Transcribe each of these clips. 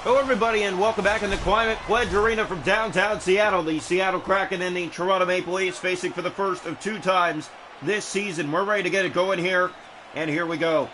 Hello everybody and welcome back in the Climate Pledge Arena from downtown Seattle. The Seattle Kraken and the Toronto Maple Leafs facing for the first of two times this season. We're ready to get it going here, and here we go.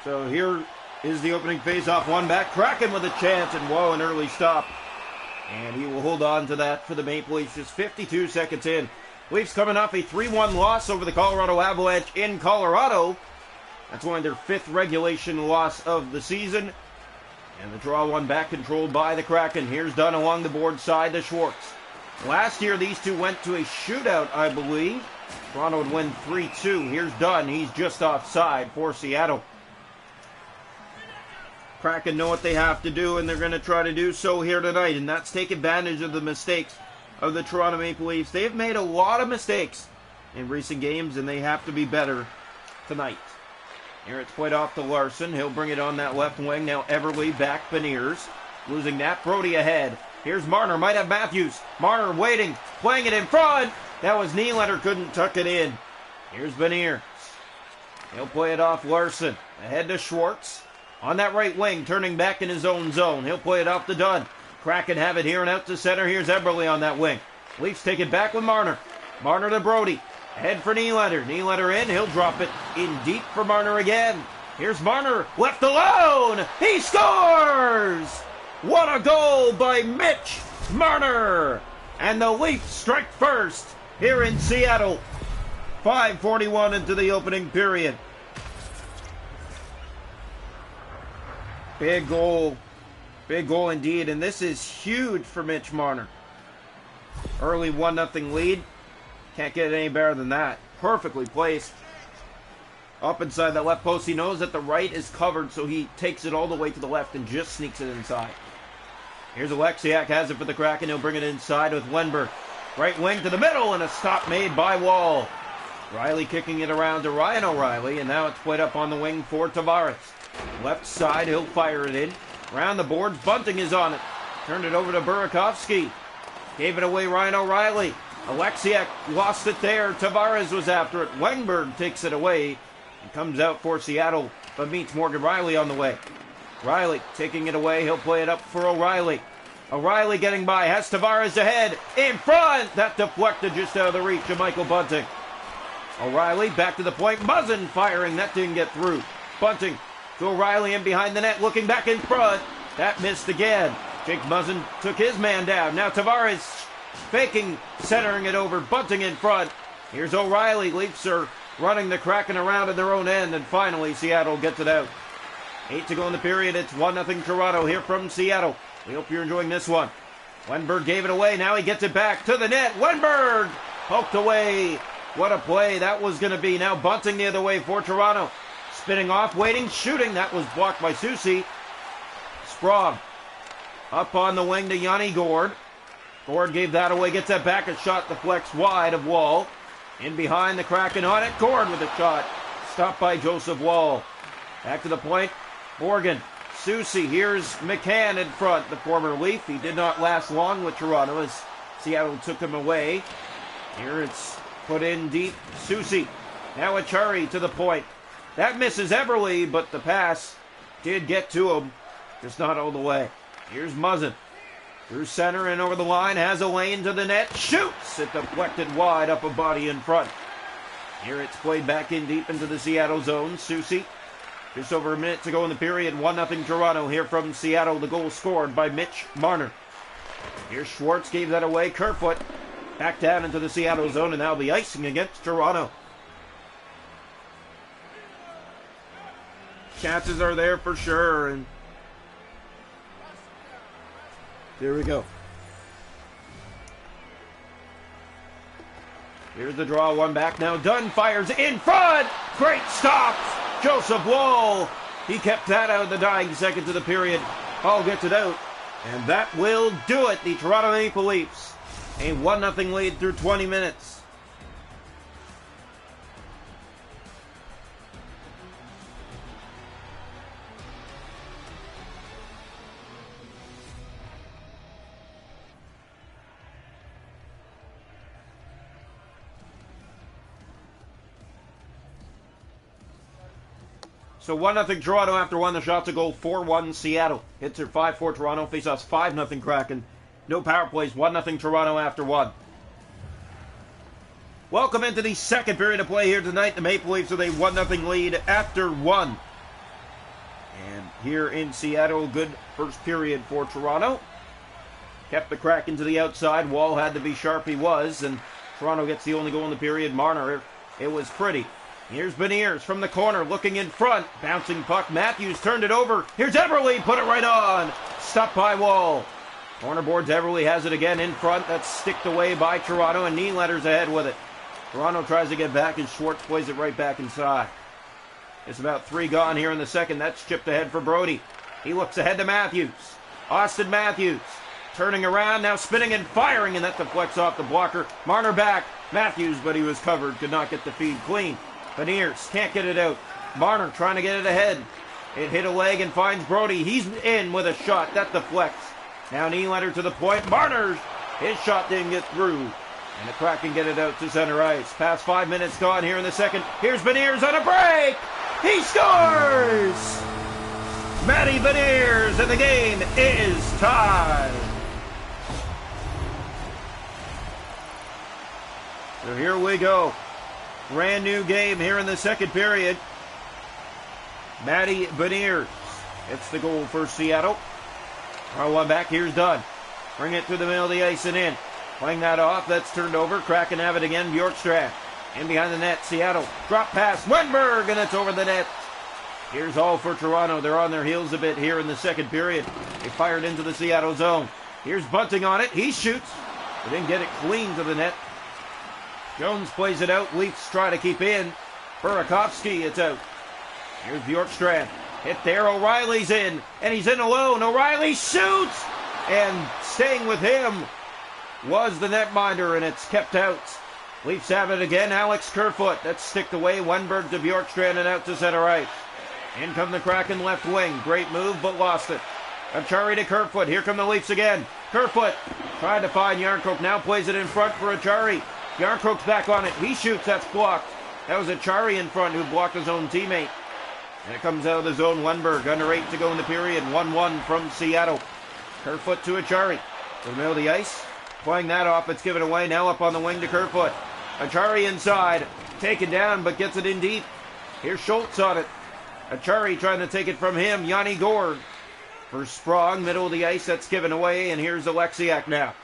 So here is the opening face-off, one back. Kraken with a chance, and whoa, an early stop. And he will hold on to that for the Maple Leafs just 52 seconds in. Leafs coming off a 3-1 loss over the Colorado Avalanche in Colorado. That's only their fifth regulation loss of the season. And the draw one back controlled by the Kraken. Here's Dunn along the board side to Schwartz. Last year, these two went to a shootout, I believe. Toronto would win 3-2. Here's Dunn. He's just offside for Seattle. Kraken know what they have to do, and they're going to try to do so here tonight. And that's take advantage of the mistakes of the Toronto Maple Leafs. They've made a lot of mistakes in recent games, and they have to be better tonight. Here it's played off to Larson. He'll bring it on that left wing. Now Everly back Beniers. Losing that. Brody ahead. Here's Marner. Might have Matthews. Marner waiting. Playing it in front. That was Nylander. Couldn't tuck it in. Here's Beniers. He'll play it off Larson. Ahead to Schwartz. On that right wing. Turning back in his own zone. He'll play it off to Dunn. Kraken have it here and out to center. Here's Everly on that wing. Leafs take it back with Marner. Marner to Brody. Ahead for Nylander. Nylander in. He'll drop it in deep for Marner again. Here's Marner. Left alone. He scores! What a goal by Mitch Marner! And the Leafs strike first here in Seattle. 5:41 into the opening period. Big goal. Big goal indeed. And this is huge for Mitch Marner. Early 1-0 lead. Can't get any better than that. Perfectly placed. Up inside that left post. He knows that the right is covered, so he takes it all the way to the left and just sneaks it inside. Here's Alexiak. Has it for the Kraken. He'll bring it inside with Wenberg. Right wing to the middle, and a stop made by Wall. Riley kicking it around to Ryan O'Reilly, and now it's played up on the wing for Tavares. Left side, he'll fire it in. Around the boards, Bunting is on it. Turned it over to Burakovsky. Gave it away, Ryan O'Reilly. Alexiak lost it there. Tavares was after it. Wenberg takes it away. He comes out for Seattle, but meets Morgan Riley on the way. Riley taking it away. He'll play it up for O'Reilly. O'Reilly getting by. Has Tavares ahead. In front. That deflected just out of the reach of Michael Bunting. O'Reilly back to the point. Muzzin firing. That didn't get through. Bunting to O'Reilly in behind the net. Looking back in front. That missed again. Jake Muzzin took his man down. Now Tavares faking, centering it over, Bunting in front. Here's O'Reilly. Leafs are running the Kraken around at their own end, and finally Seattle gets it out. 8 to go in the period. It's 1-0 Toronto here from Seattle. We hope you're enjoying this one. Wenberg gave it away. Now he gets it back to the net. Wenberg poked away. What a play that was going to be. Now Bunting the other way for Toronto. Spinning off, waiting, shooting. That was blocked by Susie. Sprague up on the wing to Yanni Gourde. Gourde gave that away, gets that back, a shot deflects wide of Wall. In behind the Kraken on it, Gourde with a shot. Stopped by Joseph Wall. Back to the point, Morgan. Susie, here's McCann in front, the former Leaf. He did not last long with Toronto as Seattle took him away. Here it's put in deep, Susie. Now Achari to the point. That misses Everly, but the pass did get to him. Just not all the way. Here's Muzzin. Through center and over the line, has a lane to the net, shoots! It deflected wide up a body in front. Here it's played back in deep into the Seattle zone. Susie, just over a minute to go in the period, 1-0 Toronto here from Seattle. The goal scored by Mitch Marner. Here's Schwartz, gave that away. Kerfoot back down into the Seattle zone, and that'll be icing against Toronto. Chances are there for sure, and here we go. Here's the draw, one back now. Dunn fires in front. Great stop. Joseph Wall. He kept that out of the dying seconds of the period. Hall gets it out. And that will do it. The Toronto Maple Leafs. A 1-0 lead through 20 minutes. So 1-0 Toronto after one. The shot's a goal, 4-1 Seattle. Hits are 5-4 Toronto. Faceoffs 5-0 Kraken. No power plays, 1-0 Toronto after one. Welcome into the second period of play here tonight. The Maple Leafs with a 1-0 lead after one. And here in Seattle, good first period for Toronto. Kept the Kraken to the outside. Wall had to be sharp, he was. And Toronto gets the only goal in the period. Marner, it was pretty. Here's Beniers from the corner, looking in front. Bouncing puck. Matthews turned it over. Here's Everly, put it right on. Stopped by Wall. Corner boards, Everly has it again in front. That's sticked away by Toronto, and Nylander's ahead with it. Toronto tries to get back, and Schwartz plays it right back inside. It's about 3 gone here in the second. That's chipped ahead for Brody. He looks ahead to Matthews. Austin Matthews turning around, now spinning and firing, and that deflects off the blocker. Marner back. Matthews, but he was covered, could not get the feed clean. Beniers can't get it out. Marner trying to get it ahead. It hit a leg and finds Brody. He's in with a shot. That deflects. Now Nylander to the point. Marner, his shot didn't get through. And the Kraken get it out to center ice. Past 5 minutes gone here in the second. Here's Beniers on a break. He scores! Matty Beniers, and the game is tied. So here we go. Brand new game here in the second period. Matty Beniers. It's the goal for Seattle. Throw one back. Here's Dunn. Bring it through the middle of the ice and in. Playing that off. That's turned over. Kraken have it again. Bjorkstrand. In behind the net. Seattle. Drop pass. Wenberg. And it's over the net. Here's all for Toronto. They're on their heels a bit here in the second period. They fired into the Seattle zone. Here's Bunting on it. He shoots. They didn't get it clean to the net. Jones plays it out. Leafs try to keep in. Burakovsky, it's out. Here's Bjorkstrand. Hit there. O'Reilly's in. And he's in alone. O'Reilly shoots. And staying with him was the netminder, and it's kept out. Leafs have it again. Alex Kerfoot. That's sticked away. Wenberg to Bjorkstrand and out to center ice. In come the Kraken left wing. Great move, but lost it. Achari to Kerfoot. Here come the Leafs again. Kerfoot trying to find Yarncroke. Now plays it in front for Achari. Yarncroke's back on it. He shoots. That's blocked. That was Achari in front who blocked his own teammate. And it comes out of the zone. Wenberg under 8 to go in the period. 1-1 from Seattle. Kerfoot to Achari. To the middle of the ice. Playing that off. It's given away. Now up on the wing to Kerfoot. Achari inside. Taken down, but gets it in deep. Here's Schultz on it. Achari trying to take it from him. Yanni Gord for Sprong. Middle of the ice. That's given away. And here's Alexiak now.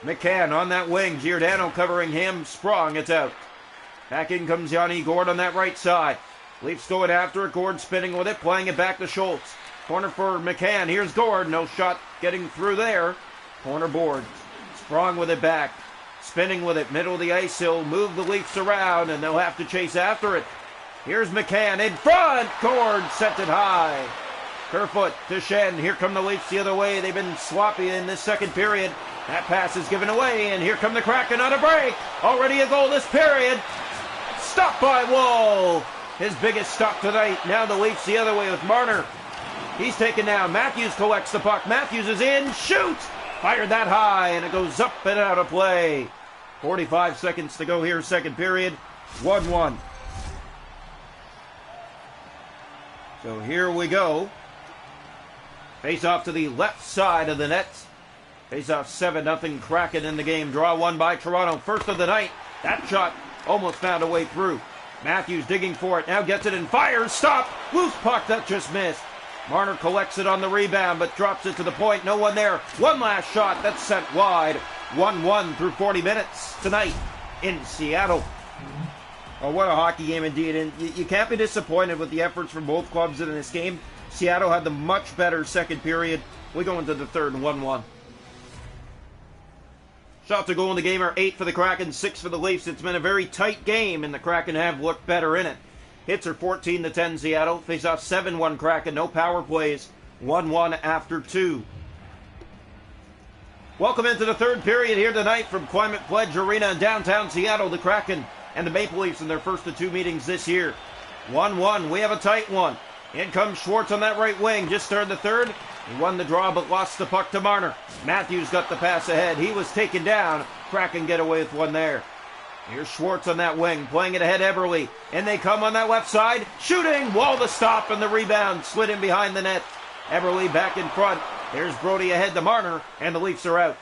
McCann on that wing. Giordano covering him. Sprong, it's out. Back in comes Yanni Gord on that right side. Leafs going after it. Gord spinning with it. Playing it back to Schultz. Corner for McCann. Here's Gord. No shot getting through there. Corner board. Sprong with it back. Spinning with it. Middle of the ice. He'll move the Leafs around, and they'll have to chase after it. Here's McCann in front. Gord sent it high. Kerfoot to Shen. Here come the Leafs the other way. They've been sloppy in this second period. That pass is given away, and here come the Kraken on a break. Already a goal this period. Stopped by Wall. His biggest stop tonight. Now the Leafs the other way with Marner. He's taken down. Matthews collects the puck. Matthews is in. Shoots. Fired that high, and it goes up and out of play. 45 seconds to go here, second period. 1-1. So here we go. Face off to the left side of the net. Face off 7-0 Kraken in the game. Draw one by Toronto. First of the night. That shot almost found a way through. Matthews digging for it. Now gets it and fires. Stop. Loose puck that just missed. Marner collects it on the rebound but drops it to the point. No one there. One last shot. That's sent wide. 1-1 through 40 minutes tonight in Seattle. Oh, what a hockey game indeed. And you can't be disappointed with the efforts from both clubs in this game. Seattle had the much better second period. We go into the third, 1-1. Shots to goal in the game are 8 for the Kraken, 6 for the Leafs. It's been a very tight game, and the Kraken have looked better in it. Hits are 14-10 Seattle. Face-off 7-1 Kraken. No power plays. 1-1 after 2. Welcome into the third period here tonight from Climate Pledge Arena in downtown Seattle. The Kraken and the Maple Leafs in their first of 2 meetings this year. 1-1. We have a tight one. In comes Schwartz on that right wing. Just started the third. He won the draw but lost the puck to Marner. Matthews got the pass ahead. He was taken down. Kraken get away with one there. Here's Schwartz on that wing, playing it ahead Everly. And they come on that left side, shooting, Wall the stop, and the rebound slid in behind the net. Everly back in front. There's Brody ahead to Marner, and the Leafs are out.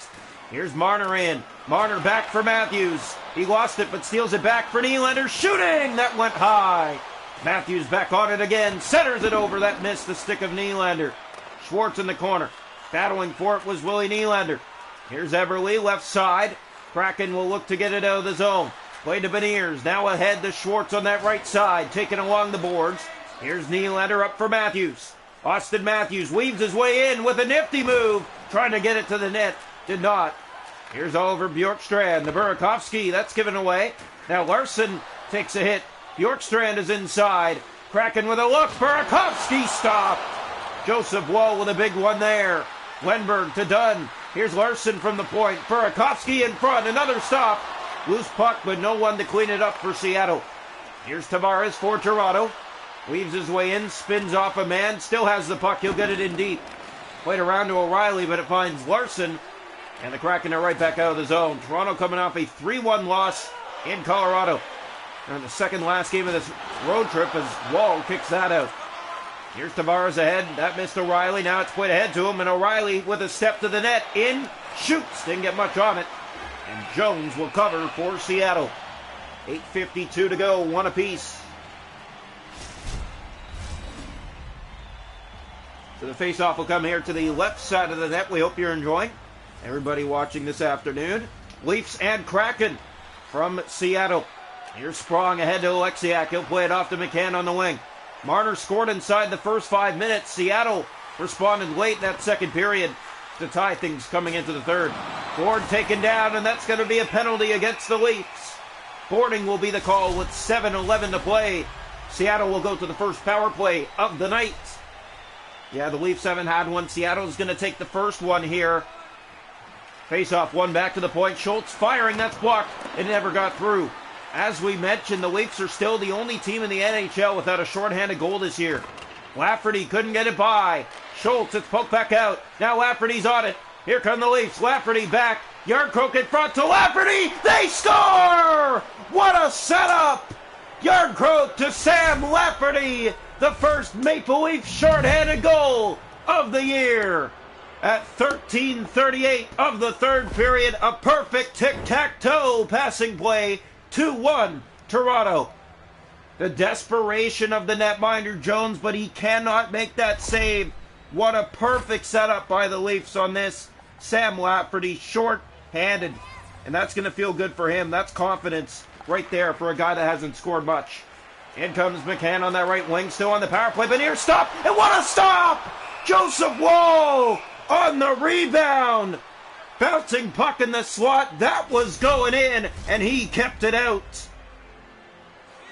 Here's Marner in. Marner back for Matthews. He lost it, but steals it back for Nylander, shooting! That went high. Matthews back on it again, centers it over. That missed the stick of Nylander. Schwartz in the corner. Battling for it was Willie Nylander. Here's Everly, left side. Kraken will look to get it out of the zone. Play to Beniers. Now ahead to Schwartz on that right side, taken along the boards. Here's Nylander up for Matthews. Austin Matthews weaves his way in with a nifty move, trying to get it to the net. Did not. Here's Oliver Bjorkstrand. The Burakovsky, that's given away. Now Larson takes a hit. Bjorkstrand is inside. Kraken with a look. Burakovsky stopped. Joseph Wall with a big one there. Wenberg to Dunn. Here's Larson from the point. Burakovsky in front. Another stop. Loose puck, but no one to clean it up for Seattle. Here's Tavares for Toronto. Weaves his way in. Spins off a man. Still has the puck. He'll get it in deep. Played around to O'Reilly, but it finds Larson. And the Kraken are right back out of the zone. Toronto coming off a 3-1 loss in Colorado. And the second last game of this road trip as Wall kicks that out. Here's Tavares ahead. That missed O'Reilly. Now it's played ahead to him. And O'Reilly with a step to the net. In. Shoots. Didn't get much on it. And Jones will cover for Seattle. 8:52 to go. One apiece. So the face-off will come here to the left side of the net. We hope you're enjoying. Everybody watching this afternoon. Leafs and Kraken from Seattle. Here's Sprong ahead to Alexiak. He'll play it off to McCann on the wing. Marner scored inside the first 5 minutes. Seattle responded late in that second period to tie things coming into the third. Ford taken down, and that's going to be a penalty against the Leafs. Boarding will be the call with 7:11 to play. Seattle will go to the first power play of the night. Yeah, the Leafs haven't had one. Seattle's going to take the first one here. Face-off, one back to the point. Schultz firing, that's blocked. It never got through. As we mentioned, the Leafs are still the only team in the NHL without a shorthanded goal this year. Lafferty couldn't get it by. Schultz, it's poked back out. Now Lafferty's on it. Here come the Leafs. Lafferty back. Yardcroak in front to Lafferty. They score! What a setup! Yardcroak to Sam Lafferty. The first Maple Leaf shorthanded goal of the year. At 13:38 of the third period, a perfect tic-tac-toe passing play. 2-1 Toronto. The desperation of the netminder Jones, but he cannot make that save. What a perfect setup by the Leafs on this. Sam Lafferty, short-handed. And that's going to feel good for him. That's confidence right there for a guy that hasn't scored much. In comes McCann on that right wing, still on the power play. Beniers stop, and what a stop! Joseph Wall on the rebound. Bouncing puck in the slot. That was going in, and he kept it out.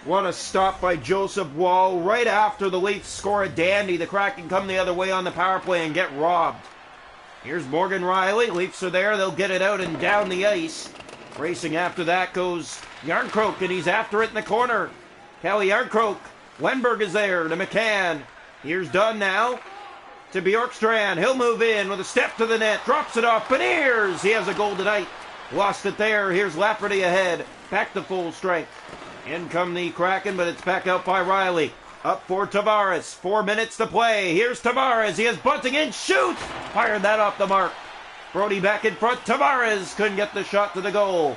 What a stop by Joseph Wall right after the Leafs score a dandy. The Kraken come the other way on the power play and get robbed. Here's Morgan Rielly. Leafs are there. They'll get it out and down the ice. Racing after that goes Yardcroak, and he's after it in the corner. Kelly Yardcroak. Wenberg is there to McCann. Here's Dunn now to Bjorkstrand. He'll move in with a step to the net. Drops it off. Beniers. He has a goal tonight. Lost it there. Here's Lafferty ahead. Back to full strength. In come the Kraken, but it's back out by Rielly. Up for Tavares. 4 minutes to play. Here's Tavares. He is bunting in. Shoot! Fired that off the mark. Brody back in front. Tavares couldn't get the shot to the goal.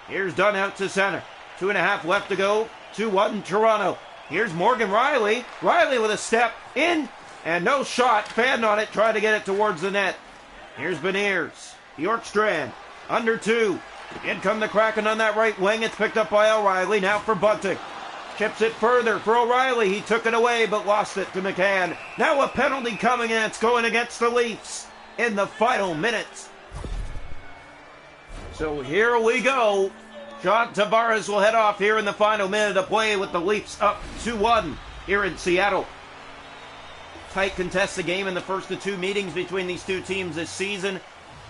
Here's Dunn out to center. 2.5 left to go. 2-1 Toronto. Here's Morgan Rielly. Rielly with a step in. And no shot. Fanned on it. Trying to get it towards the net. Here's Beniers. Bjorkstrand. Under 2. In come the Kraken on that right wing. It's picked up by O'Reilly. Now for Bunting. Chips it further for O'Reilly. He took it away but lost it to McCann. Now a penalty coming, and it's going against the Leafs in the final minutes. So here we go. John Tavares will head off here in the final minute of play with the Leafs up 2-1 here in Seattle. Tight contested game in the first of 2 meetings between these two teams this season.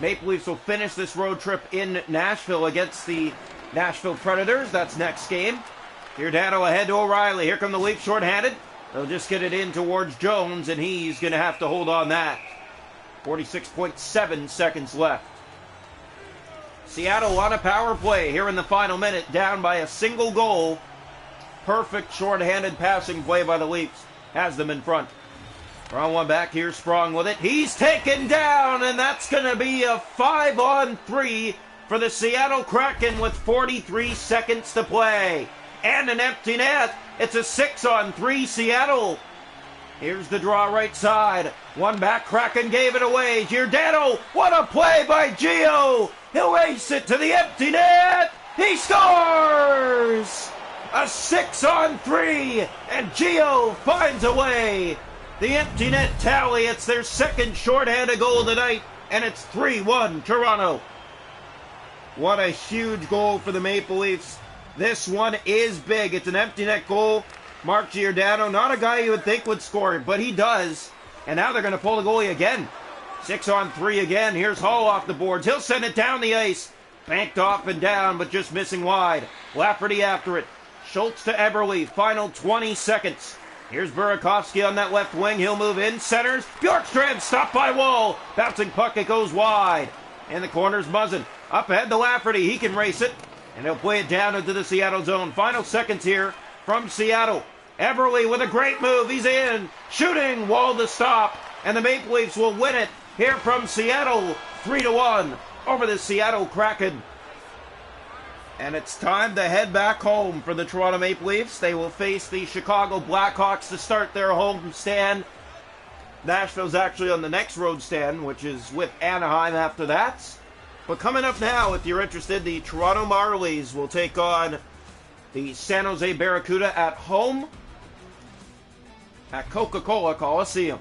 Maple Leafs will finish this road trip in Nashville against the Nashville Predators. That's next game. Giordano ahead to O'Reilly. Here come the Leafs shorthanded. They'll just get it in towards Jones, and he's going to have to hold on that. 46.7 seconds left. Seattle on a power play here in the final minute, down by a single goal. Perfect short-handed passing play by the Leafs has them in front. Wrong one back here, Sprong with it. He's taken down, and that's going to be a 5-on-3 for the Seattle Kraken with 43 seconds to play. And an empty net. It's a 6-on-3 Seattle. Here's the draw right side. One back, Kraken gave it away. Giordano, what a play by Gio. He'll ace it to the empty net. He scores! A 6-on-3, and Gio finds a way. The empty net tally, it's their second shorthanded goal tonight, and it's 3-1 Toronto. What a huge goal for the Maple Leafs. This one is big. It's an empty net goal. Mark Giordano, not a guy you would think would score, but he does. And now they're going to pull the goalie again. 6-on-3 again. Here's Hall off the boards. He'll send it down the ice. Banked off and down, but just missing wide. Lafferty after it. Schultz to Eberle. Final 20 seconds. Here's Burakovsky on that left wing. He'll move in. Centers. Bjorkstrand stopped by Wall. Bouncing puck. It goes wide. In the corner's buzzing. Up ahead to Lafferty. He can race it. And he'll play it down into the Seattle zone. Final seconds here from Seattle. Eberle with a great move. He's in. Shooting. Wall to stop. And the Maple Leafs will win it here from Seattle. 3-1 over the Seattle Kraken. And it's time to head back home for the Toronto Maple Leafs. They will face the Chicago Blackhawks to start their home stand. Nashville's actually on the next road stand, which is with Anaheim after that. But coming up now, if you're interested, the Toronto Marlies will take on the San Jose Barracuda at home at Coca-Cola Coliseum.